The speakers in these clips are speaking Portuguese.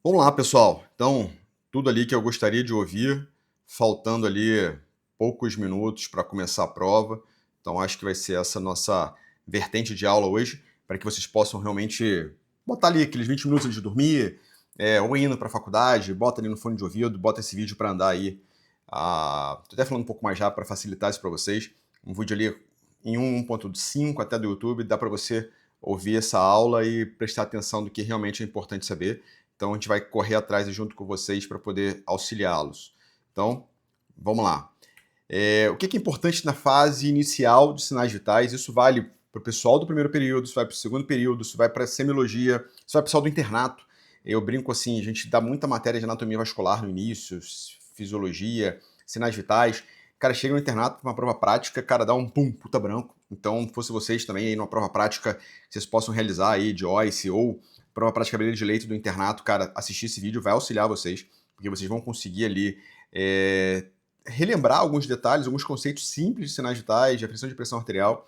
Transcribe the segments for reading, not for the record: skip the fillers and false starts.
Vamos lá, pessoal. Então, tudo ali que eu gostaria de ouvir, faltando ali poucos minutos para começar a prova. Então, acho que vai ser essa nossa vertente de aula hoje, para que vocês possam realmente botar ali aqueles 20 minutos antes de dormir, ou indo para a faculdade, bota ali no fone de ouvido, bota esse vídeo para andar aí. Tô até falando um pouco mais rápido para facilitar isso para vocês. Um vídeo ali em 1.5 até do YouTube, dá para você ouvir essa aula e prestar atenção do que realmente é importante saber. Então a gente vai correr atrás junto com vocês para poder auxiliá-los. Então, vamos lá. O que é importante na fase inicial de sinais vitais? Isso vale para o pessoal do primeiro período, isso vai para o segundo período, isso vai para a semiologia, isso vai para o pessoal do internato. Eu brinco assim, a gente dá muita matéria de anatomia vascular no início, fisiologia, sinais vitais. Cara, chega no internato para uma prova prática, cara, dá um pum, puta branco. Então, fosse vocês também aí numa prova prática, vocês possam realizar aí de OICE ou prova prática abelha de leite do internato, cara, assistir esse vídeo vai auxiliar vocês, porque vocês vão conseguir ali relembrar alguns detalhes, alguns conceitos simples de sinais vitais, de aferição de pressão arterial,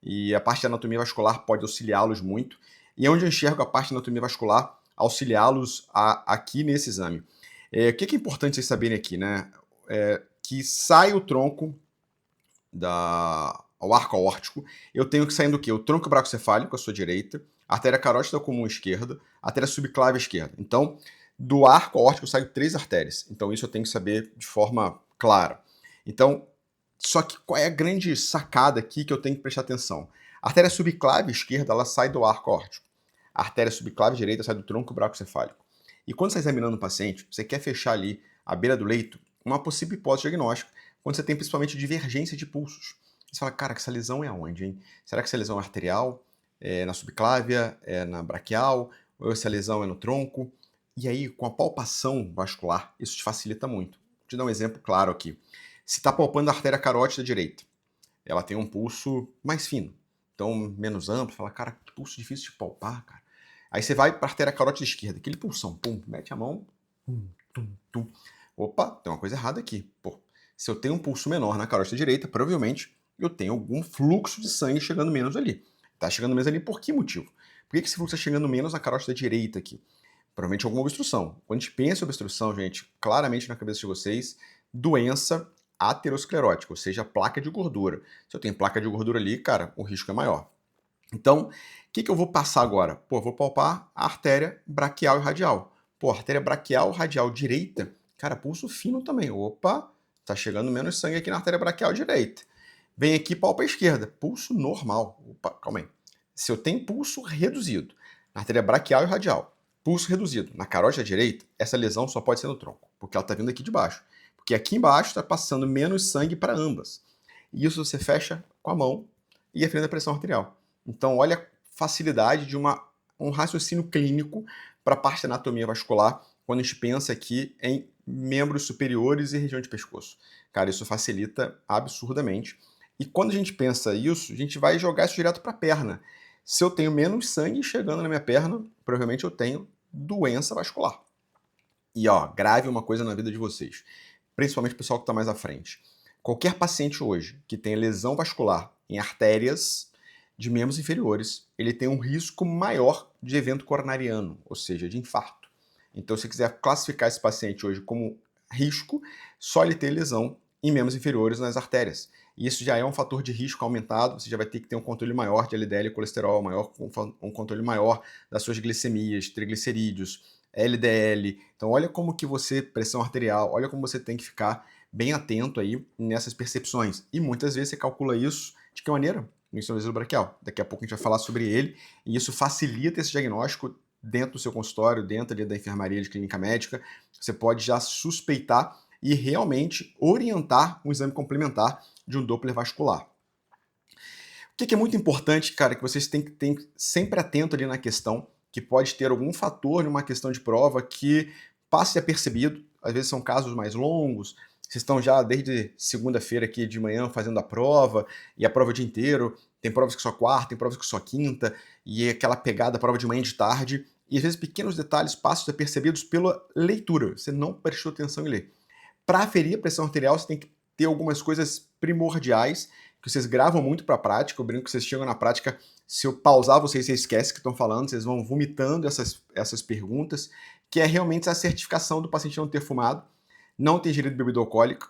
e a parte da anatomia vascular pode auxiliá-los muito. E é onde eu enxergo a parte da anatomia vascular auxiliá-los aqui nesse exame. O que é importante vocês saberem aqui, né? Que sai o tronco ao arco aórtico, eu tenho que sair do quê? O tronco bracocefálico, à sua direita, a artéria carótida comum esquerda, a artéria subclave esquerda. Então, do arco aórtico saem 3 artérias. Então, isso eu tenho que saber de forma clara. Então, só que qual é a grande sacada aqui que eu tenho que prestar atenção? A artéria subclave esquerda, ela sai do arco aórtico. A artéria subclave direita sai do tronco bracocefálico. E quando você está examinando o paciente, você quer fechar ali a beira do leito, uma possível hipótese diagnóstica, quando você tem principalmente divergência de pulsos. Você fala, cara, essa lesão é aonde, hein? Será que essa lesão é arterial? É na subclávia? É na braquial? Ou essa lesão é no tronco? E aí, com a palpação vascular, isso te facilita muito. Vou te dar um exemplo claro aqui. Se está palpando a artéria carótida direita, ela tem um pulso mais fino, então menos amplo, fala, cara, que pulso difícil de palpar, cara. Aí você vai para a artéria carótida esquerda, aquele pulsão, pum, mete a mão, tum, tum, tum. Opa, tem uma coisa errada aqui. Pô, se eu tenho um pulso menor na carótida direita, provavelmente eu tenho algum fluxo de sangue chegando menos ali. Tá chegando menos ali por que motivo? Por que esse fluxo está chegando menos na carótida direita aqui? Provavelmente alguma obstrução. Quando a gente pensa em obstrução, gente, claramente na cabeça de vocês, doença aterosclerótica, ou seja, placa de gordura. Se eu tenho placa de gordura ali, cara, o risco é maior. Então, o que eu vou passar agora? Pô, vou palpar a artéria braquial e radial. Pô, artéria braquial, radial direita, cara, pulso fino também. Opa, tá chegando menos sangue aqui na artéria braquial direita. Vem aqui, palpa a esquerda, pulso normal. Opa, calma aí. Se eu tenho pulso reduzido na artéria braquial e radial, pulso reduzido na carótida direita, essa lesão só pode ser no tronco, porque ela tá vindo aqui de baixo. Porque aqui embaixo está passando menos sangue para ambas. E isso você fecha com a mão e aferindo a pressão arterial. Então, olha a facilidade de um raciocínio clínico para a parte da anatomia vascular quando a gente pensa aqui em membros superiores e região de pescoço. Cara, isso facilita absurdamente. E quando a gente pensa isso, a gente vai jogar isso direto para a perna. Se eu tenho menos sangue chegando na minha perna, provavelmente eu tenho doença vascular. E ó, grave uma coisa na vida de vocês, principalmente o pessoal que está mais à frente. Qualquer paciente hoje que tenha lesão vascular em artérias de membros inferiores, ele tem um risco maior de evento coronariano, ou seja, de infarto. Então, se você quiser classificar esse paciente hoje como risco, só ele ter lesão em membros inferiores nas artérias. E isso já é um fator de risco aumentado, você já vai ter que ter um controle maior de LDL e colesterol, um controle maior das suas glicemias, triglicerídeos, LDL. Então, olha como que você, pressão arterial, olha como você tem que ficar bem atento aí nessas percepções. E muitas vezes você calcula isso de que maneira? No insuficiência braquial. Daqui a pouco a gente vai falar sobre ele, e isso facilita esse diagnóstico dentro do seu consultório, dentro ali da enfermaria de clínica médica. Você pode já suspeitar e realmente orientar um exame complementar de um Doppler vascular. O que é muito importante, cara, que vocês têm que ter sempre atento ali na questão, que pode ter algum fator numa questão de prova que passe apercebido, às vezes são casos mais longos, vocês estão já desde segunda-feira aqui de manhã fazendo a prova, e a prova o dia inteiro, tem provas que só quarta, tem provas que só quinta, e aquela pegada, prova de manhã e de tarde, e às vezes pequenos detalhes passam apercebidos pela leitura, você não prestou atenção em ler. Para aferir a pressão arterial, você tem que ter algumas coisas primordiais, que vocês gravam muito para a prática. Eu brinco que vocês chegam na prática, se eu pausar vocês esquecem que estão falando, vocês vão vomitando essas perguntas, que é realmente a certificação do paciente não ter fumado, não ter ingerido bebida alcoólica,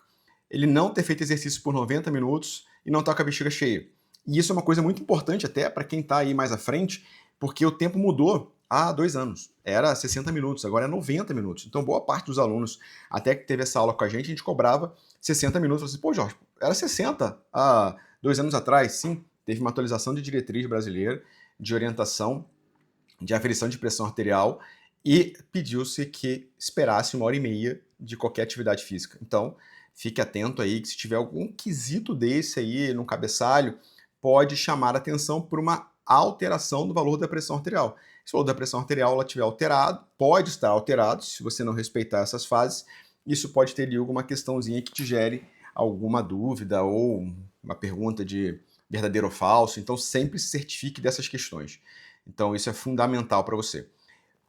ele não ter feito exercício por 90 minutos e não estar com a bexiga cheia. E isso é uma coisa muito importante até para quem está aí mais à frente, porque o tempo mudou há 2 anos. Era 60 minutos, agora é 90 minutos. Então, boa parte dos alunos, até que teve essa aula com a gente cobrava 60 minutos. Eu falei, pô, Jorge, era 60 há 2 anos atrás. Sim, teve uma atualização de diretriz brasileira, de orientação, de aferição de pressão arterial, e pediu-se que esperasse 1h30 de qualquer atividade física. Então, fique atento aí, que se tiver algum quesito desse aí no cabeçalho, pode chamar a atenção por uma alteração do valor da pressão arterial. Se o valor da pressão arterial ela estiver alterado, pode estar alterado, se você não respeitar essas fases, isso pode ter ali alguma questãozinha que te gere alguma dúvida ou uma pergunta de verdadeiro ou falso. Então, sempre se certifique dessas questões. Então, isso é fundamental para você.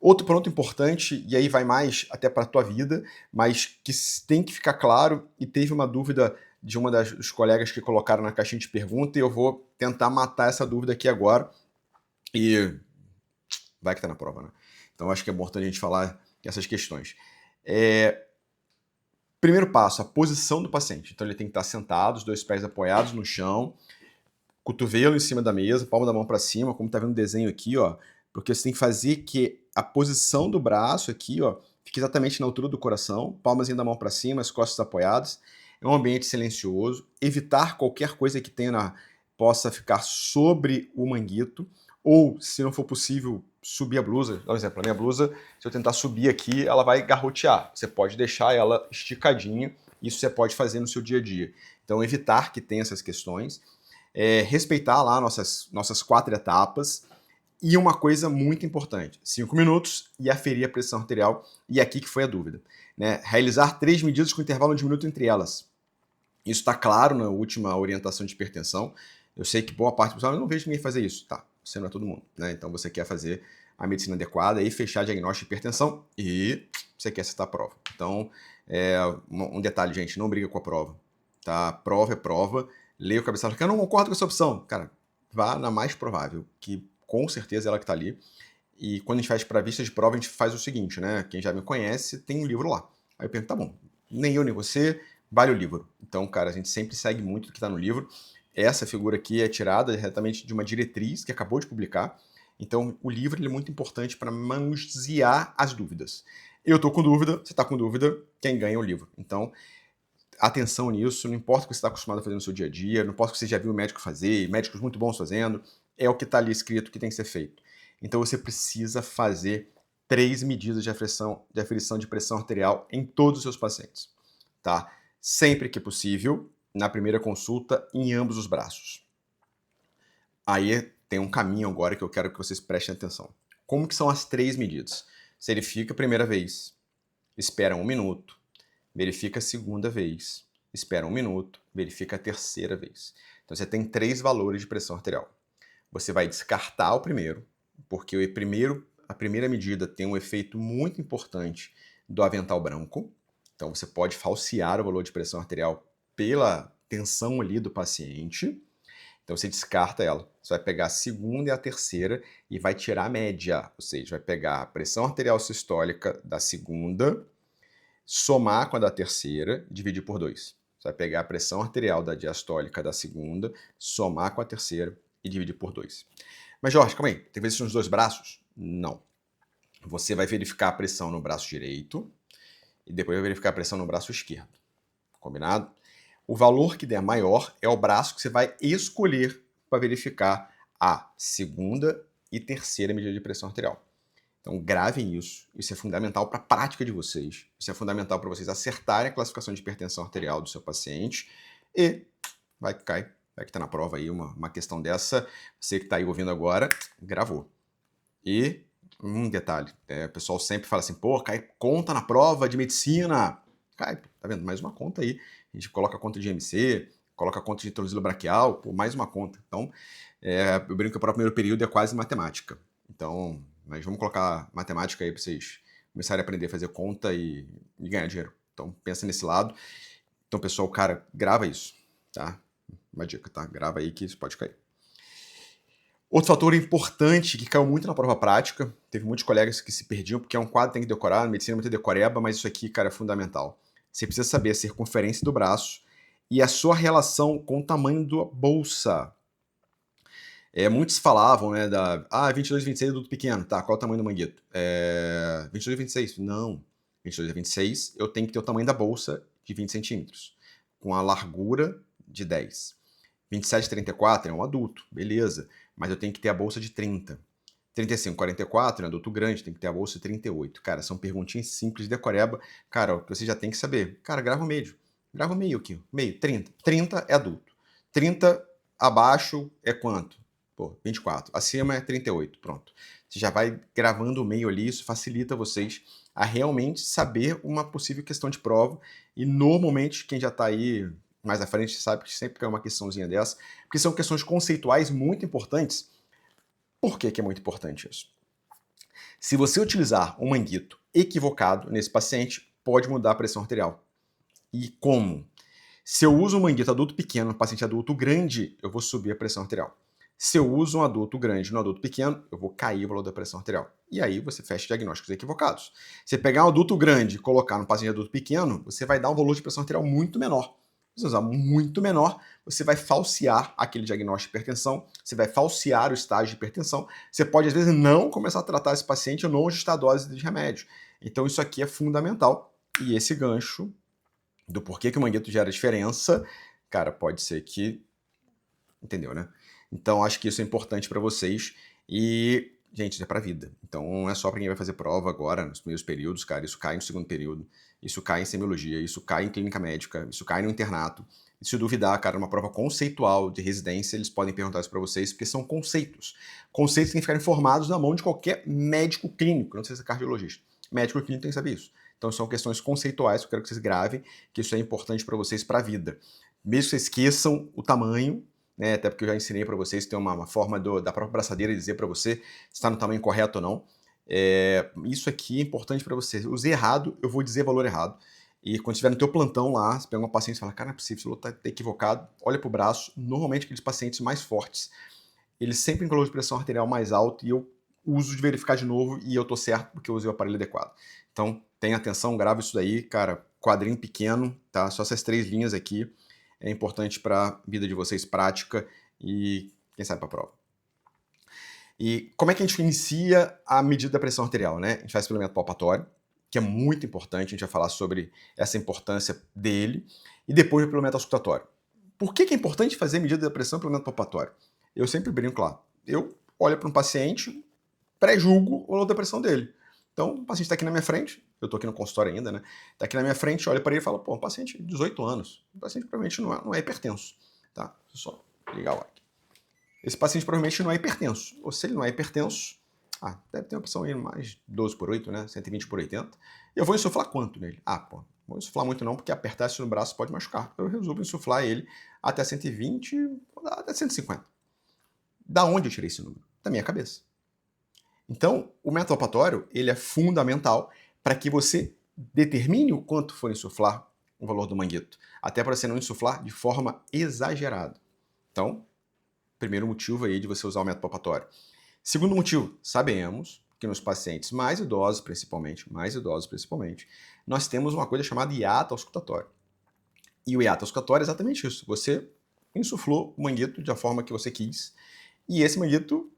Outro ponto importante, e aí vai mais até para a tua vida, mas que tem que ficar claro, e teve uma dúvida de uma dos colegas que colocaram na caixinha de pergunta, e eu vou tentar matar essa dúvida aqui agora, e vai que tá na prova, né? Então acho que é importante a gente falar essas questões. Primeiro passo, a posição do paciente. Então ele tem que estar sentado, os 2 pés apoiados no chão, cotovelo em cima da mesa, palma da mão para cima, como tá vendo no desenho aqui, ó, porque você tem que fazer que a posição do braço aqui, ó, fique exatamente na altura do coração, palmazinha da mão para cima, as costas apoiadas. É um ambiente silencioso, evitar qualquer coisa que possa ficar sobre o manguito, ou, se não for possível, subir a blusa. Dá um exemplo, a minha blusa, se eu tentar subir aqui, ela vai garrotear. Você pode deixar ela esticadinha, isso você pode fazer no seu dia a dia. Então, evitar que tenha essas questões. Respeitar lá nossas 4 etapas. E uma coisa muito importante, 5 minutos e aferir a pressão arterial. E aqui que foi a dúvida, né? Realizar 3 medidas com intervalo de 1 minuto entre elas. Isso está claro na última orientação de hipertensão. Eu sei que boa parte do pessoal, eu não vejo ninguém fazer isso. Tá, você não é todo mundo, né? Então você quer fazer a medicina adequada e fechar diagnóstico de hipertensão e você quer acertar a prova. Então, um detalhe, gente, não briga com a prova, tá? Prova é prova, leia o cabeçalho, eu não concordo com essa opção. Cara, vá na mais provável, que com certeza é ela que tá ali. E quando a gente faz para vista de prova, a gente faz o seguinte, né? Quem já me conhece, tem um livro lá. Aí eu pergunto, tá bom, nem eu nem você, vale o livro. Então, cara, a gente sempre segue muito o que está no livro. Essa figura aqui é tirada diretamente de uma diretriz que acabou de publicar. Então, o livro ele é muito importante para manusear as dúvidas. Eu estou com dúvida, você está com dúvida, quem ganha é o livro. Então, atenção nisso, não importa o que você está acostumado a fazer no seu dia a dia, não importa o que você já viu o médico fazer, médicos muito bons fazendo, é o que está ali escrito que tem que ser feito. Então, você precisa fazer 3 medidas de aferição de pressão arterial em todos os seus pacientes, tá? Sempre que possível, na primeira consulta, em ambos os braços. Aí tem um caminho agora que eu quero que vocês prestem atenção. Como que são as 3 medidas? Você verifica a primeira vez, espera 1 minuto, verifica a segunda vez, espera 1 minuto, verifica a terceira vez. Então você tem 3 valores de pressão arterial. Você vai descartar o primeiro, porque a primeira medida tem um efeito muito importante do avental branco. Então você pode falsear o valor de pressão arterial pela tensão ali do paciente. Então você descarta ela. Você vai pegar a segunda e a terceira e vai tirar a média. Ou seja, vai pegar a pressão arterial sistólica da segunda, somar com a da terceira e dividir por 2. Você vai pegar a pressão arterial da diastólica da segunda, somar com a terceira e dividir por 2. Mas Jorge, calma aí, tem que ver isso nos 2 braços? Não. Você vai verificar a pressão no braço direito e depois vai verificar a pressão no braço esquerdo. Combinado? O valor que der maior é o braço que você vai escolher para verificar a segunda e terceira medida de pressão arterial. Então gravem isso, isso é fundamental para a prática de vocês, isso é fundamental para vocês acertarem a classificação de hipertensão arterial do seu paciente e vai que cai, vai que está na prova aí uma questão dessa, você que está aí ouvindo agora, gravou. E um detalhe, o pessoal sempre fala assim, pô, cai conta na prova de medicina, cai, tá vendo, mais uma conta aí, a gente coloca a conta de IMC, coloca a conta de tornozelo braquial, pô, mais uma conta. Então, eu brinco que para o primeiro período é quase matemática. Então, mas vamos colocar matemática aí para vocês começarem a aprender a fazer conta e ganhar dinheiro. Então, pensa nesse lado. Então, pessoal, cara, grava isso, tá? Uma dica, tá? Grava aí que isso pode cair. Outro fator importante que caiu muito na prova prática, teve muitos colegas que se perdiam, porque é um quadro que tem que decorar, medicina é muito decoreba, mas isso aqui, cara, é fundamental. Você precisa saber a circunferência do braço e a sua relação com o tamanho da bolsa. Muitos falavam, né, 22, 26 é adulto pequeno, tá, qual é o tamanho do manguito? 22 e 26, não. 22 a 26, eu tenho que ter o tamanho da bolsa de 20 centímetros, com a largura de 10. 27 a 34 é um adulto, beleza, mas eu tenho que ter a bolsa de 30. 35 a 44 é um adulto grande, tem que ter a bolsa de 38. Cara, são perguntinhas simples de decoreba, cara, que você já tem que saber. Cara, grava o meio. Grava o meio aqui, meio, 30. 30 é adulto. 30 abaixo é quanto? Pô, 24. Acima é 38, pronto. Você já vai gravando o meio ali, isso facilita vocês a realmente saber uma possível questão de prova. E normalmente, quem já está aí mais à frente sabe que sempre cai uma questãozinha dessa, porque são questões conceituais muito importantes. Por que é muito importante isso? Se você utilizar um manguito equivocado nesse paciente, pode mudar a pressão arterial. E como? Se eu uso um manguito adulto pequeno no paciente adulto grande, eu vou subir a pressão arterial. Se eu uso um adulto grande no adulto pequeno, eu vou cair o valor da pressão arterial. E aí você fecha diagnósticos equivocados. Se pegar um adulto grande e colocar no paciente adulto pequeno, você vai dar um valor de pressão arterial muito menor. Se você usar muito menor, você vai falsear aquele diagnóstico de hipertensão, você vai falsear o estágio de hipertensão, você pode, às vezes, não começar a tratar esse paciente ou não ajustar a dose de remédio. Então isso aqui é fundamental. E esse gancho do porquê que o manguito gera diferença, cara, pode ser que... Entendeu, né? Então, acho que isso é importante para vocês e, gente, isso é para a vida. Então, não é só para quem vai fazer prova agora, nos primeiros períodos, cara, isso cai no segundo período, isso cai em semiologia, isso cai em clínica médica, isso cai no internato. E se duvidar, cara, numa prova conceitual de residência, eles podem perguntar isso para vocês, porque são conceitos. Conceitos que têm que ficar informados na mão de qualquer médico clínico, não sei se é cardiologista. Médico clínico tem que saber isso. Então, são questões conceituais que eu quero que vocês gravem, que isso é importante para vocês para a vida. Mesmo que vocês esqueçam o tamanho, né, até porque eu já ensinei para vocês, tem uma forma da própria braçadeira dizer para você se está no tamanho correto ou não. Isso aqui é importante para você. Usei errado, eu vou dizer valor errado. E quando estiver no teu plantão lá, você pega um paciente e fala, cara, não é possível, esse valor está equivocado, olha para o braço. Normalmente aqueles pacientes mais fortes, eles sempre têm valor de pressão arterial mais alto e eu uso de verificar de novo e eu tô certo porque eu usei o aparelho adequado. Então, tenha atenção, grava isso daí, cara, quadrinho pequeno, tá? Só essas 3 linhas aqui é importante para a vida de vocês, prática e, quem sabe, para a prova. E como é que a gente inicia a medida da pressão arterial, né? A gente faz pelo método palpatório, que é muito importante, a gente vai falar sobre essa importância dele, e depois pelo método auscultatório. Por que é importante fazer a medida da pressão pelo método palpatório? Eu sempre brinco lá. Eu olho para um paciente, pré-julgo o valor da pressão dele. Então, o paciente está aqui na minha frente, eu estou aqui no consultório ainda, né? Está aqui na minha frente, olha para ele e fala, pô, um paciente de 18 anos, o paciente provavelmente não é hipertenso, tá? Deixa eu só ligar o ar aqui. Esse paciente provavelmente não é hipertenso. Ou se ele não é hipertenso, deve ter uma opção aí mais 12 por 8, né? 120 por 80. Eu vou insuflar quanto nele? Pô, não vou insuflar muito não, porque apertar isso no braço pode machucar. Eu resolvo insuflar ele até 120, até 150. Da onde eu tirei esse número? Da minha cabeça. Então, o método palpatório, ele é fundamental para que você determine o quanto for insuflar o valor do manguito, até para você não insuflar de forma exagerada. Então, primeiro motivo aí de você usar o método palpatório. Segundo motivo, sabemos que nos pacientes mais idosos principalmente, nós temos uma coisa chamada hiato auscultatório. E o hiato auscultatório é exatamente isso. Você insuflou o manguito da forma que você quis, e esse manguito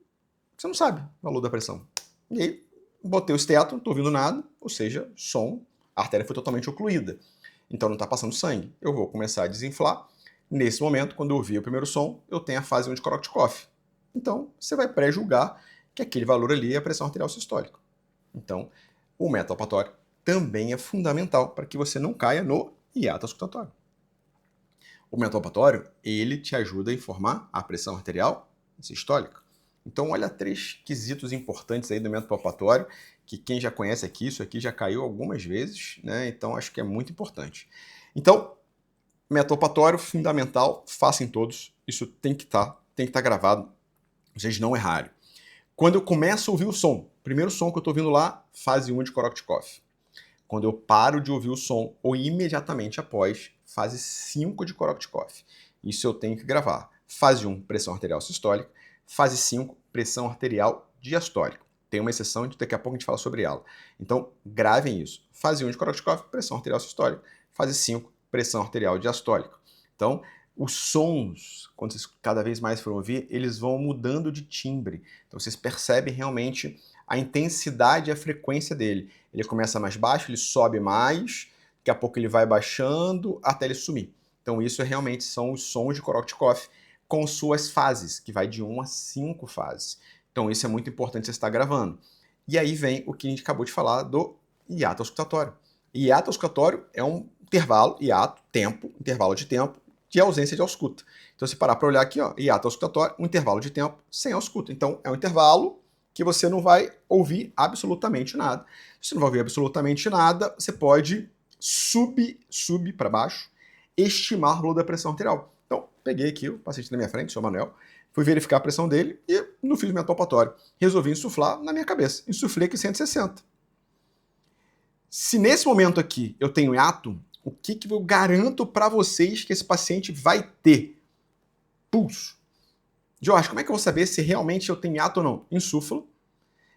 você não sabe o valor da pressão. E aí, botei o esteto, não estou ouvindo nada, ou seja, som, a artéria foi totalmente ocluída. Então não está passando sangue. Eu vou começar a desinflar. Nesse momento, quando eu ouvir o primeiro som, eu tenho a fase de Korotchkov. Então, você vai pré-julgar que aquele valor ali é a pressão arterial sistólica. Então, o método palpatório também é fundamental para que você não caia no hiato auscultatório. O método palpatório, ele te ajuda a informar a pressão arterial sistólica. Então, olha 3 quesitos importantes aí do método palpatório, que quem já conhece aqui, isso aqui já caiu algumas vezes, né? Então, acho que é muito importante. Então, método palpatório, fundamental, façam todos. Isso tem que estar gravado, vocês não errarem. Quando eu começo a ouvir o som, primeiro som que eu estou ouvindo lá, fase 1 de Korotchkov. Quando eu paro de ouvir o som, ou imediatamente após, fase 5 de Korotchkov. Isso eu tenho que gravar. Fase 1, pressão arterial sistólica. Fase 5, pressão arterial diastólica. Tem uma exceção, daqui a pouco a gente fala sobre ela. Então, gravem isso. Fase 1 de Korotchkov, pressão arterial sistólica. Fase 5, pressão arterial diastólica. Então, os sons, quando vocês cada vez mais forem ouvir, eles vão mudando de timbre. Então, vocês percebem realmente a intensidade e a frequência dele. Ele começa mais baixo, ele sobe mais, daqui a pouco ele vai baixando até ele sumir. Então, isso realmente são os sons de Korotchkov com suas fases, que vai de 1 a 5 fases. Então, isso é muito importante você estar gravando. E aí vem o que a gente acabou de falar do hiato auscultatório. Hiato auscultatório é um intervalo, hiato, tempo, intervalo de tempo, de ausência de ausculta. Então, se parar para olhar aqui, ó, hiato auscultatório, um intervalo de tempo sem ausculta. Então, é um intervalo que você não vai ouvir absolutamente nada. Se você não vai ouvir absolutamente nada, você pode subir para baixo, estimar o valor da pressão arterial. Então, peguei aqui o paciente na minha frente, o seu Manuel, fui verificar a pressão dele e não fiz método palpatório. Resolvi insuflar na minha cabeça. Insuflei aqui 160. Se nesse momento aqui eu tenho hiato, o que eu garanto para vocês que esse paciente vai ter? Pulso. Jorge, como é que eu vou saber se realmente eu tenho hiato ou não? Insuflo.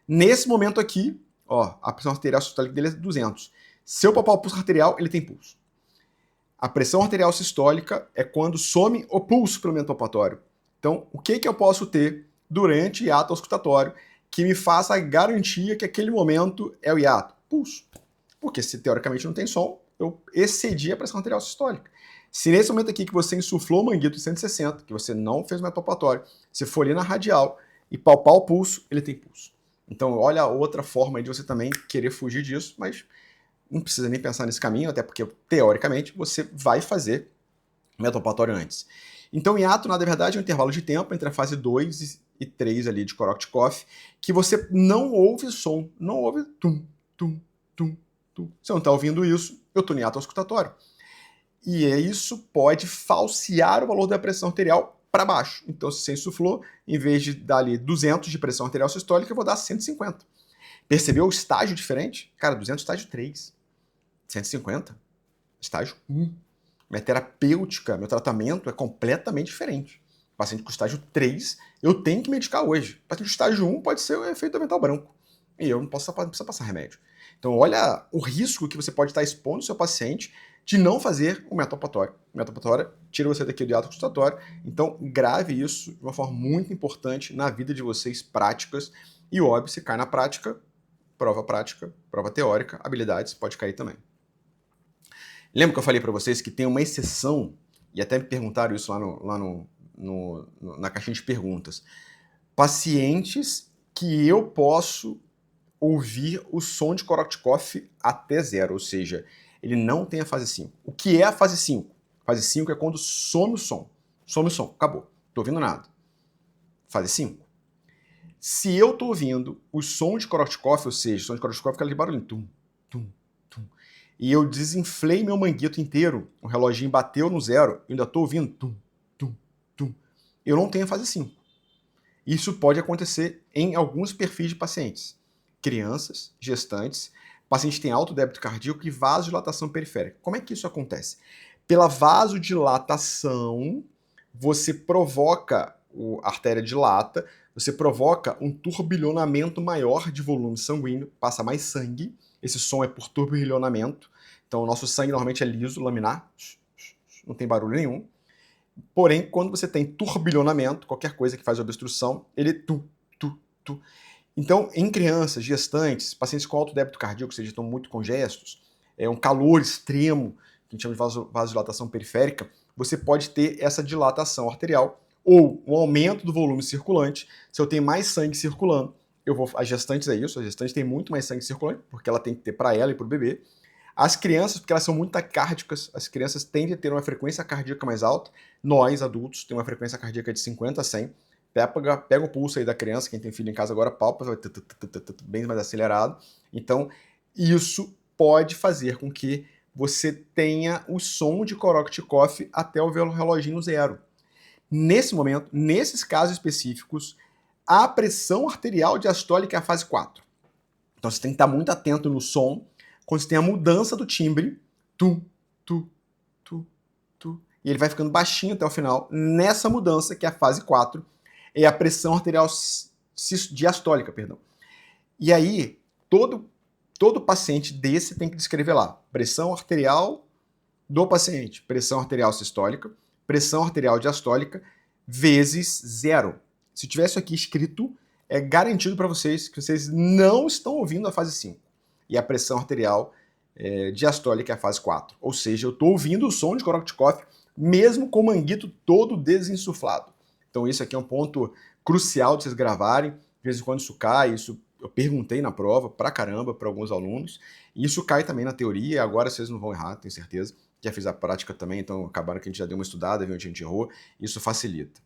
Nesse momento aqui, ó, a pressão arterial sistólica dele é 200. Se eu palpar o pulso arterial, ele tem pulso. A pressão arterial sistólica é quando some o pulso pelo método palpatório. Então, o que eu posso ter durante o hiato auscultatório que me faça a garantia que aquele momento é o hiato? Pulso. Porque se teoricamente não tem som, eu excedi a pressão arterial sistólica. Se nesse momento aqui que você insuflou o manguito em 160, que você não fez o método palpatório, você for ali na radial e palpar o pulso, ele tem pulso. Então, olha a outra forma de você também querer fugir disso, mas não precisa nem pensar nesse caminho, até porque, teoricamente, você vai fazer método palpatório antes. Então, hiato, na verdade, é um intervalo de tempo entre a fase 2 e 3 ali de Korotchkov, que você não ouve som, não ouve tum, tum, tum, tum. Você não está ouvindo isso, eu estou em hiato auscultatório. E isso pode falsear o valor da pressão arterial para baixo. Então, se você insuflou, em vez de dar ali 200 de pressão arterial sistólica, eu vou dar 150. Percebeu o estágio diferente? Cara, 200 estágio 3. 150, estágio 1. Minha terapêutica, meu tratamento é completamente diferente. Paciente com estágio 3, eu tenho que medicar hoje. Paciente com estágio 1 pode ser o efeito mental branco. E eu não posso passar remédio. Então, olha o risco que você pode estar expondo ao seu paciente de não fazer o método palpatório. O método palpatório tira você daqui do hiato auscultatório. Então, grave isso de uma forma muito importante na vida de vocês, práticas. E óbvio, se cai na prática, prova teórica, habilidades, pode cair também. Lembra que eu falei para vocês que tem uma exceção, e até me perguntaram isso lá na caixinha de perguntas. Pacientes que eu posso ouvir o som de Korotchkov até 0, ou seja, ele não tem a fase 5. O que é a fase 5? Fase 5 é quando some o som. Some o som, acabou. Não estou ouvindo nada. Fase 5. Se eu estou ouvindo o som de Korotchkov, ou seja, o som de Korotchkov é aquele barulhinho, tum, tum, tum, e eu desinflei meu manguito inteiro, o reloginho bateu no 0, eu ainda estou ouvindo tum, tum, tum, eu não tenho a fase 5. Isso pode acontecer em alguns perfis de pacientes. Crianças, gestantes, pacientes que têm alto débito cardíaco e vasodilatação periférica. Como é que isso acontece? Pela vasodilatação, você provoca, a artéria dilata, você provoca um turbilhonamento maior de volume sanguíneo, passa mais sangue, esse som é por turbilhonamento, então o nosso sangue normalmente é liso, laminar, não tem barulho nenhum. Porém, quando você tem turbilhonamento, qualquer coisa que faz obstrução, ele tu. Então, em crianças, gestantes, pacientes com alto débito cardíaco, ou seja, estão muito congestos, é um calor extremo, que a gente chama de vasodilatação periférica, você pode ter essa dilatação arterial ou um aumento do volume circulante. Se eu tenho mais sangue circulando, as gestantes é isso, as gestantes têm muito mais sangue circulante, porque ela tem que ter para ela e para o bebê. As crianças, porque elas são muito taquícardas, as crianças tendem a ter uma frequência cardíaca mais alta. Nós, adultos, temos uma frequência cardíaca de 50 a 100. Pega o pulso aí da criança, quem tem filho em casa agora, palpa, vai bem mais acelerado. Então, isso pode fazer com que você tenha o som de Korotchkov até o reloginho 0. Nesse momento, nesses casos específicos, a pressão arterial diastólica é a fase 4. Então, você tem que estar muito atento no som, quando você tem a mudança do timbre, tu, e ele vai ficando baixinho até o final. Nessa mudança, que é a fase 4, é a pressão arterial diastólica, perdão. E aí, todo paciente desse tem que descrever lá, pressão arterial do paciente, pressão arterial sistólica, pressão arterial diastólica, vezes 0. Se tiver isso aqui escrito, é garantido para vocês que vocês não estão ouvindo a fase 5. E a pressão arterial diastólica é a fase 4. Ou seja, eu estou ouvindo o som de Korotchkov, mesmo com o manguito todo desinsuflado. Então isso aqui é um ponto crucial de vocês gravarem. De vez em quando isso cai, isso eu perguntei na prova pra caramba para alguns alunos. E isso cai também na teoria, agora vocês não vão errar, tenho certeza. Já fiz a prática também, então acabaram que a gente já deu uma estudada, viu onde a gente errou, isso facilita.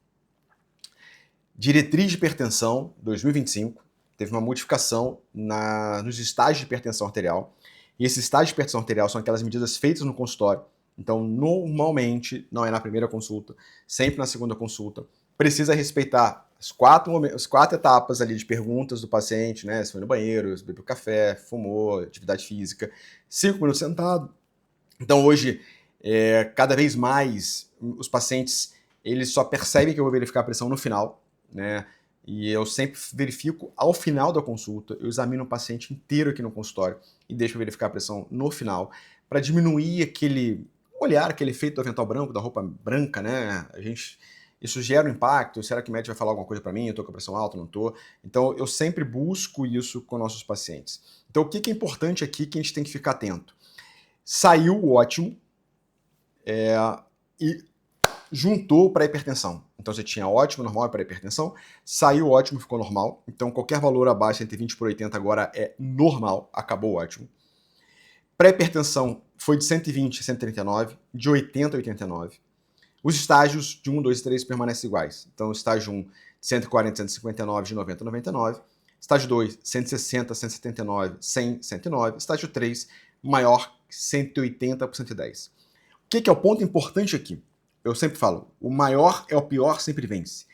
Diretriz de hipertensão 2025, teve uma modificação nos estágios de hipertensão arterial. E esses estágios de hipertensão arterial são aquelas medidas feitas no consultório. Então, normalmente, não é na primeira consulta, sempre na segunda consulta. Precisa respeitar as quatro etapas ali de perguntas do paciente, né? Se foi no banheiro, se bebeu café, fumou, atividade física, 5 minutos sentado. Então, hoje, cada vez mais, os pacientes eles só percebem que eu vou verificar a pressão no final, né? E eu sempre verifico ao final da consulta, eu examino o paciente inteiro aqui no consultório e deixo eu verificar a pressão no final, para diminuir aquele olhar, aquele efeito do avental branco, da roupa branca, né? Isso gera um impacto, será que o médico vai falar alguma coisa para mim? Eu tô com a pressão alta, não tô? Então, eu sempre busco isso com nossos pacientes. Então, o que é importante aqui que a gente tem que ficar atento? Saiu ótimo e juntou para hipertensão. Então você tinha ótimo, normal e para hipertensão, saiu ótimo, ficou normal. Então qualquer valor abaixo entre 20/80 agora é normal, acabou ótimo. Para hipertensão foi de 120 a 139, de 80 a 89. Os estágios de 1, 2 e 3 permanecem iguais. Então o estágio 1, de 140 a 159, de 90 a 99. Estágio 2, 160 a 179, 100 a 109. Estágio 3, maior, 180 por 110. O que é o ponto importante aqui? Eu sempre falo, o maior é o pior, sempre vence.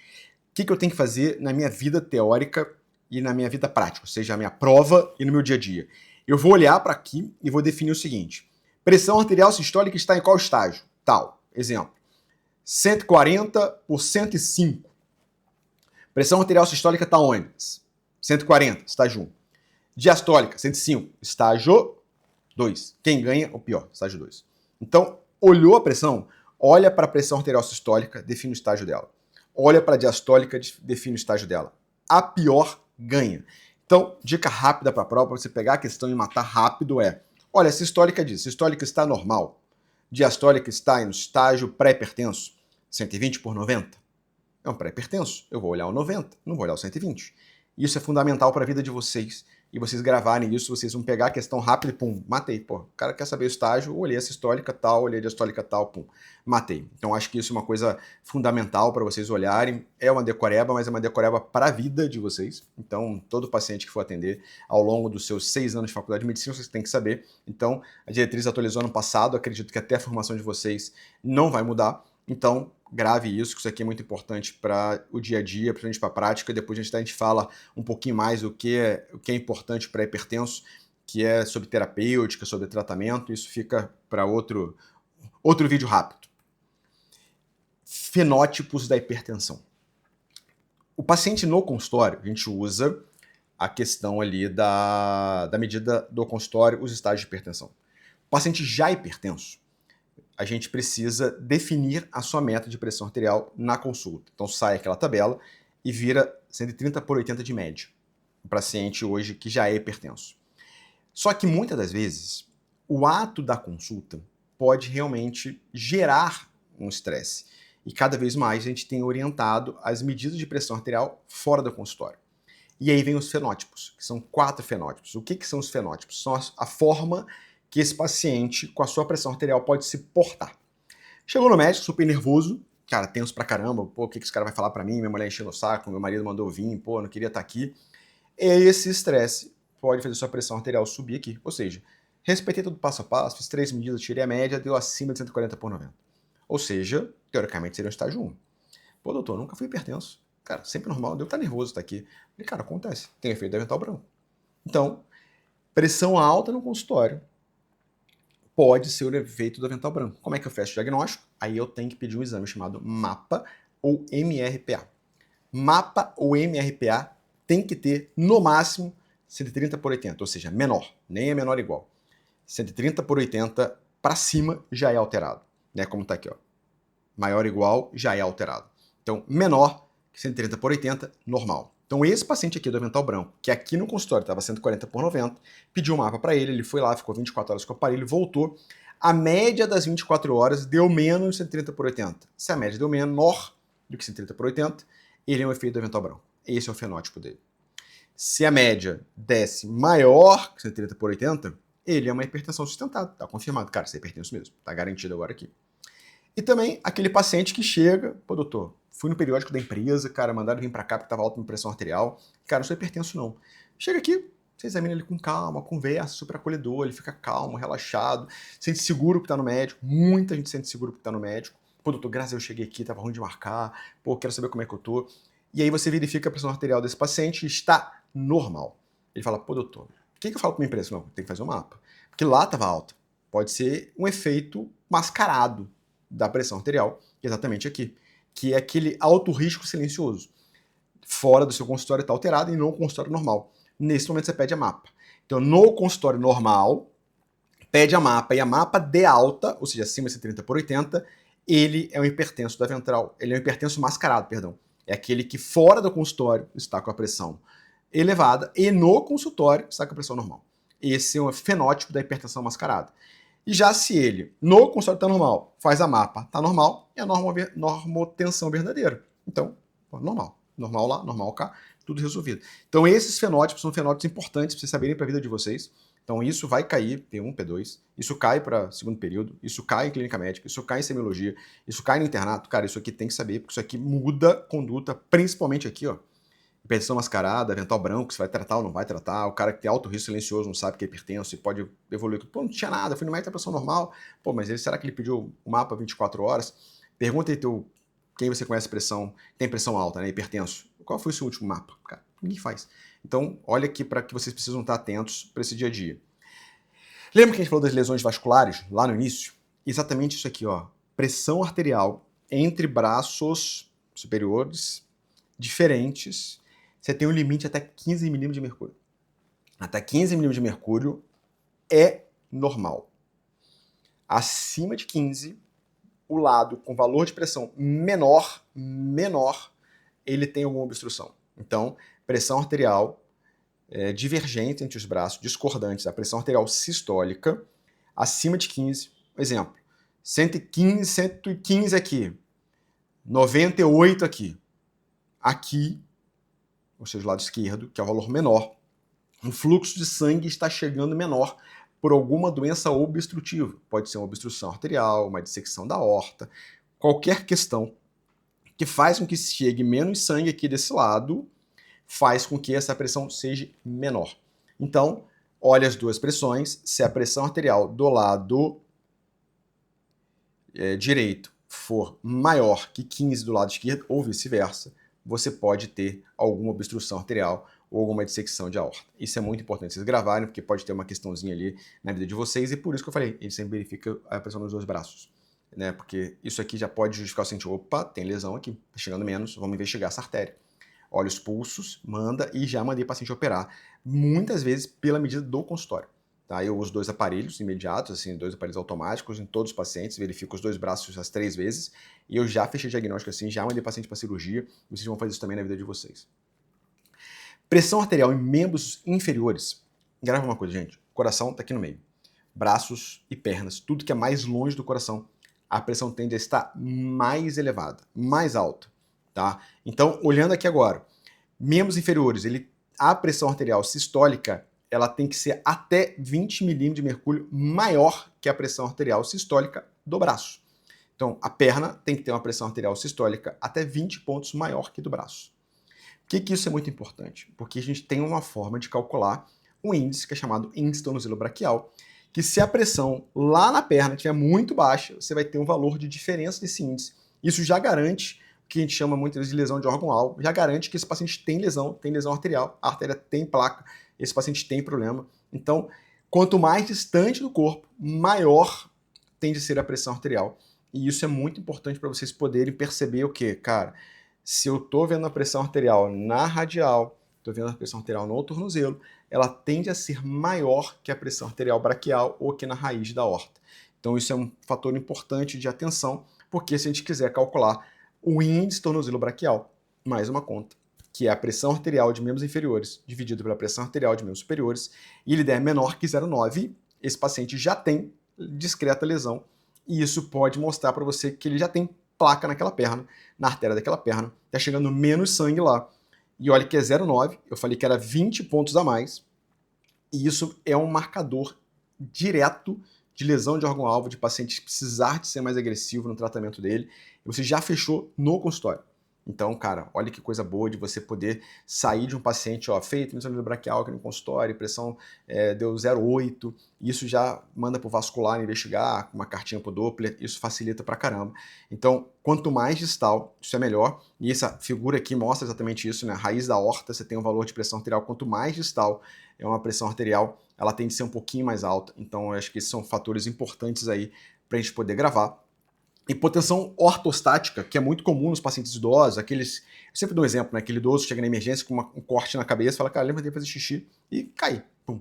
O que eu tenho que fazer na minha vida teórica e na minha vida prática, ou seja, a minha prova e no meu dia a dia? Eu vou olhar para aqui e vou definir o seguinte: pressão arterial sistólica está em qual estágio? Tal. Exemplo, 140 por 105. Pressão arterial sistólica está onde? 140, estágio 1. Diastólica, 105, estágio 2. Quem ganha, o pior, estágio 2. Então, olhou a pressão, olha para a pressão arterial sistólica, define o estágio dela. Olha para a diastólica, define o estágio dela. A pior ganha. Então, dica rápida para a prova, para você pegar a questão e matar rápido é: olha, a sistólica diz, sistólica está normal, diastólica está no estágio pré-hipertenso, 120/90. É um pré-hipertenso, eu vou olhar o 90, não vou olhar o 120. Isso é fundamental para a vida de vocês. E vocês gravarem isso, vocês vão pegar a questão rápida e pum, matei. Pô, o cara quer saber o estágio, olhei a sistólica tal, olhei a diastólica tal, pum, matei. Então acho que isso é uma coisa fundamental para vocês olharem. É uma decoreba, mas é uma decoreba para a vida de vocês. Então todo paciente que for atender ao longo dos seus 6 anos de faculdade de medicina, vocês têm que saber. Então a diretriz atualizou ano passado, acredito que até a formação de vocês não vai mudar. Então, grave isso, que isso aqui é muito importante para o dia a dia, principalmente para a prática. Depois a gente fala um pouquinho mais o que é importante para hipertenso, que é sobre terapêutica, sobre tratamento. Isso fica para outro vídeo rápido. Fenótipos da hipertensão. O paciente no consultório, a gente usa a questão ali da medida do consultório, os estágios de hipertensão. O paciente já hipertenso, a gente precisa definir a sua meta de pressão arterial na consulta. Então sai aquela tabela e vira 130/80 de média. O paciente hoje que já é hipertenso. Só que muitas das vezes, o ato da consulta pode realmente gerar um estresse. E cada vez mais a gente tem orientado as medidas de pressão arterial fora do consultório. E aí vem os fenótipos, que são 4 fenótipos. O que são os fenótipos? São a forma que esse paciente, com a sua pressão arterial, pode se portar. Chegou no médico, super nervoso, cara, tenso pra caramba, pô, o que esse cara vai falar pra mim? Minha mulher enchendo o saco, meu marido mandou vir, pô, não queria estar aqui. Esse estresse pode fazer sua pressão arterial subir aqui. Ou seja, respeitei todo passo a passo, fiz 3 medidas, tirei a média, deu acima de 140/90. Ou seja, teoricamente seria um estágio 1. Pô, doutor, nunca fui hipertenso. Cara, sempre normal, devo estar nervoso, tá aqui. Falei, cara, acontece, tem efeito do avental branco. Então, pressão alta no consultório pode ser o efeito do avental branco. Como é que eu fecho o diagnóstico? Aí eu tenho que pedir um exame chamado MAPA ou MRPA. MAPA ou MRPA tem que ter, no máximo, 130/80, ou seja, menor, nem é menor ou igual. 130/80 para cima já é alterado, né? Como está aqui, ó. Maior ou igual já é alterado. Então, menor que 130/80, normal. Então, esse paciente aqui do avental branco, que aqui no consultório estava 140/90, pediu um mapa para ele, ele foi lá, ficou 24 horas com o aparelho, voltou. A média das 24 horas deu menos 130/80. Se a média deu menor do que 130/80, ele é um efeito do avental branco. Esse é o fenótipo dele. Se a média desce maior que 130/80, ele é uma hipertensão sustentada. Tá confirmado. Cara, isso é hipertenso mesmo. Tá garantido agora aqui. E também aquele paciente que chega, pô, doutor, fui no periódico da empresa, cara, mandaram vir pra cá porque tava alta minha pressão arterial. Cara, não sou hipertenso não. Chega aqui, você examina ele com calma, conversa, super acolhedor, ele fica calmo, relaxado, sente seguro que tá no médico. Muita gente sente seguro que tá no médico. Pô, doutor, graças a Deus eu cheguei aqui, tava ruim de marcar, pô, quero saber como é que eu tô. E aí você verifica a pressão arterial desse paciente e está normal. Ele fala, pô, doutor, o que eu falo pra minha empresa? Não, tem que fazer um mapa. Porque lá tava alta. Pode ser um efeito mascarado da pressão arterial, exatamente aqui, que é aquele alto risco silencioso. Fora do seu consultório está alterado e no consultório normal. Nesse momento você pede a mapa. Então, no consultório normal, pede a mapa e a mapa de alta, ou seja, acima de 130/80, ele é um hipertenso da ventral, ele é um hipertenso mascarado, perdão. É aquele que fora do consultório está com a pressão elevada e no consultório está com a pressão normal. Esse é o fenótipo da hipertensão mascarada. E já se ele, no consultório está normal, faz a mapa, está normal, é a normotensão verdadeira. Então, normal. Normal lá, normal cá, tudo resolvido. Então esses fenótipos são fenótipos importantes para vocês saberem para a vida de vocês. Então isso vai cair, P1, P2, isso cai para segundo período, isso cai em clínica médica, isso cai em semiologia, isso cai no internato. Cara, isso aqui tem que saber, porque isso aqui muda conduta, principalmente aqui, ó. Hipertensão mascarada, avental branco, se vai tratar ou não vai tratar, o cara que tem alto risco silencioso não sabe que é hipertenso e pode evoluir. Pô, não tinha nada, fui no médico, a pressão normal. Pô, mas ele, será que ele pediu o mapa 24 horas? Pergunta aí quem você conhece tem pressão alta, né, hipertenso. Qual foi o seu último mapa? Cara, ninguém faz. Então, olha aqui para que vocês precisam estar atentos para esse dia a dia. Lembra que a gente falou das lesões vasculares lá no início? Exatamente isso aqui, ó. Pressão arterial entre braços superiores diferentes. Você tem um limite até 15 milímetros de mercúrio. Até 15 milímetros de mercúrio é normal. Acima de 15, o lado com valor de pressão menor, ele tem alguma obstrução. Então, pressão arterial divergente entre os braços, discordantes da pressão arterial sistólica, acima de 15, exemplo, 115 aqui, 98 aqui. Aqui, ou seja, o lado esquerdo, que é o valor menor, o fluxo de sangue está chegando menor por alguma doença obstrutiva. Pode ser uma obstrução arterial, uma dissecção da aorta, qualquer questão que faz com que chegue menos sangue aqui desse lado, faz com que essa pressão seja menor. Então, olha as duas pressões, se a pressão arterial do lado direito for maior que 15 do lado esquerdo, ou vice-versa, você pode ter alguma obstrução arterial ou alguma dissecção de aorta. Isso é muito importante vocês gravarem, porque pode ter uma questãozinha ali na vida de vocês, e por isso que eu falei, ele sempre verifica a pressão nos dois braços, né? Porque isso aqui já pode justificar o seguinte, opa, tem lesão aqui, tá chegando menos, vamos investigar essa artéria. Olha os pulsos, manda e já mandei o paciente operar, muitas vezes pela medida do consultório. Tá? Eu uso 2 aparelhos imediatos, assim, 2 aparelhos automáticos em todos os pacientes, verifico os 2 braços as 3 vezes, e eu já fechei diagnóstico assim, já mandei o paciente para cirurgia, e vocês vão fazer isso também na vida de vocês. Pressão arterial em membros inferiores. Grava uma coisa, gente, o coração está aqui no meio. Braços e pernas, tudo que é mais longe do coração, a pressão tende a estar mais elevada, mais alta. Tá? Então, olhando aqui agora, membros inferiores, a pressão arterial sistólica, ela tem que ser até 20 milímetros de mercúrio maior que a pressão arterial sistólica do braço. Então, a perna tem que ter uma pressão arterial sistólica até 20 pontos maior que do braço. Por que isso é muito importante? Porque a gente tem uma forma de calcular um índice que é chamado índice tornozelo-braquial, que se a pressão lá na perna estiver muito baixa, você vai ter um valor de diferença desse índice. Isso já garante que a gente chama muitas vezes de lesão de órgão-alvo, já garante que esse paciente tem lesão arterial, a artéria tem placa, esse paciente tem problema. Então, Quanto mais distante do corpo, maior tende a ser a pressão arterial. E isso é muito importante para vocês poderem perceber o quê? Cara, se eu estou vendo a pressão arterial na radial, estou vendo a pressão arterial no tornozelo, ela tende a ser maior que a pressão arterial braquial ou que na raiz da aorta. Então isso é um fator importante de atenção, porque se a gente quiser calcular o índice tornozelo braquial, mais uma conta, que é a pressão arterial de membros inferiores dividido pela pressão arterial de membros superiores, e ele der menor que 0,9, esse paciente já tem discreta lesão, e isso pode mostrar para você que ele já tem placa naquela perna, na artéria daquela perna, está chegando menos sangue lá. E olha que é 0,9, eu falei que era 20 pontos a mais, e isso é um marcador direto de lesão de órgão-alvo, de paciente precisar de ser mais agressivo no tratamento dele, e você já fechou no consultório. Então, cara, olha que coisa boa de você poder sair de um paciente, ó, feito insuficiência braquial aqui no consultório, pressão deu 0,8, isso já manda para o vascular investigar, com uma cartinha pro Doppler, isso facilita pra caramba. Então, quanto mais distal, isso é melhor, e essa figura aqui mostra exatamente isso, né? A raiz da aorta, você tem um valor de pressão arterial, quanto mais distal é uma pressão arterial, ela tende a ser um pouquinho mais alta. Então, eu acho que esses são fatores importantes aí pra gente poder gravar. Hipotensão ortostática, que é muito comum nos pacientes idosos, aqueles. Eu sempre dou um exemplo, né? Aquele idoso chega na emergência com um corte na cabeça, fala, cara, levantei pra fazer xixi e cai. Pum.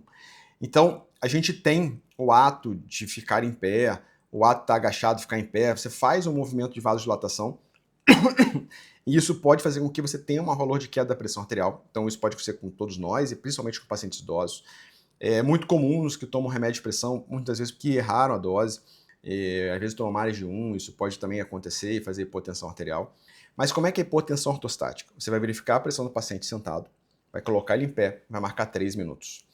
Então, a gente tem o ato de ficar em pé, o ato de estar agachado, ficar em pé, você faz um movimento de vasodilatação, e isso pode fazer com que você tenha um valor de queda da pressão arterial. Então, isso pode acontecer com todos nós, e principalmente com pacientes idosos. É muito comum nos que tomam remédio de pressão, muitas vezes porque erraram a dose. Às vezes tomam mais de um, isso pode também acontecer e fazer hipotensão arterial. Mas como é que é hipotensão ortostática? Você vai verificar a pressão do paciente sentado, vai colocar ele em pé, vai marcar 3 minutos.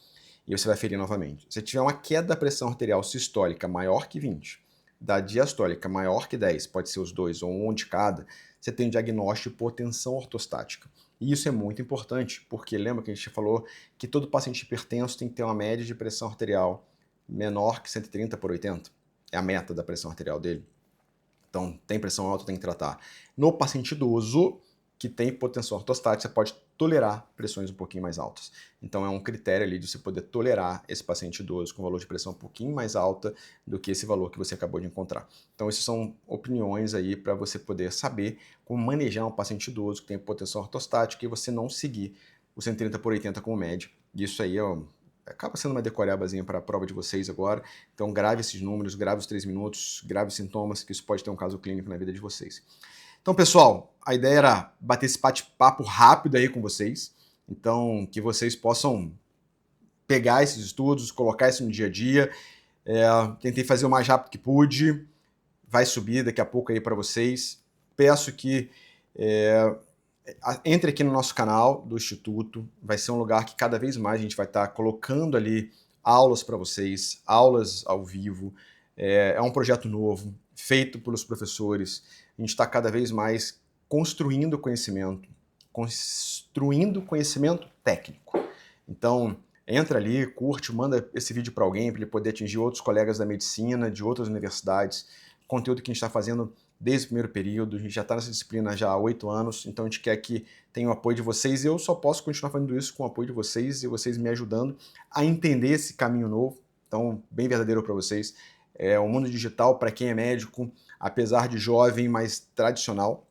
E você vai ferir novamente. Se tiver uma queda da pressão arterial sistólica maior que 20, da diastólica maior que 10, pode ser os dois ou um de cada, você tem um diagnóstico de hipotensão ortostática. E isso é muito importante, porque lembra que a gente falou que todo paciente hipertenso tem que ter uma média de pressão arterial menor que 130/80? É a meta da pressão arterial dele. Então, tem pressão alta, tem que tratar. No paciente idoso, que tem hipotensão ortostática, você pode tolerar pressões um pouquinho mais altas. Então, é um critério ali de você poder tolerar esse paciente idoso com valor de pressão um pouquinho mais alta do que esse valor que você acabou de encontrar. Então, essas são opiniões aí para você poder saber como manejar um paciente idoso que tem hipotensão ortostática e você não seguir o 130/80 como média. Isso aí acaba sendo uma decorebazinha para a prova de vocês agora. Então grave esses números, grave os 3 minutos, grave os sintomas, que isso pode ter um caso clínico na vida de vocês. Então, pessoal, a ideia era bater esse bate-papo rápido aí com vocês. Então, que vocês possam pegar esses estudos, colocar isso no dia a dia. Tentei fazer o mais rápido que pude. Vai subir daqui a pouco aí para vocês. Peço que entre aqui no nosso canal do Instituto, vai ser um lugar que cada vez mais a gente vai estar colocando ali aulas para vocês, aulas ao vivo. É um projeto novo, feito pelos professores. A gente está cada vez mais construindo conhecimento técnico. Então, entra ali, curte, manda esse vídeo para alguém, para ele poder atingir outros colegas da medicina, de outras universidades. Conteúdo que a gente está fazendo desde o primeiro período, a gente já está nessa disciplina já há 8 anos, então a gente quer que tenha o apoio de vocês, e eu só posso continuar fazendo isso com o apoio de vocês e vocês me ajudando a entender esse caminho novo, então bem verdadeiro para vocês. É um mundo digital para quem é médico, apesar de jovem, mas tradicional,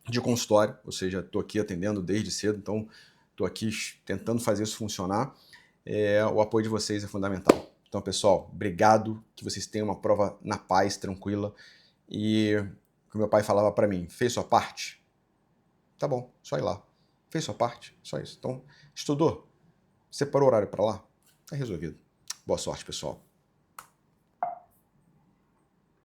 de consultório, ou seja, estou aqui atendendo desde cedo, então estou aqui tentando fazer isso funcionar. O apoio de vocês é fundamental. Então, pessoal, obrigado, que vocês tenham uma prova na paz, tranquila. E o que meu pai falava para mim, fez sua parte? Tá bom, só ir lá. Fez sua parte? Só isso. Então, estudou? Separou horário para lá? Tá resolvido. Boa sorte, pessoal.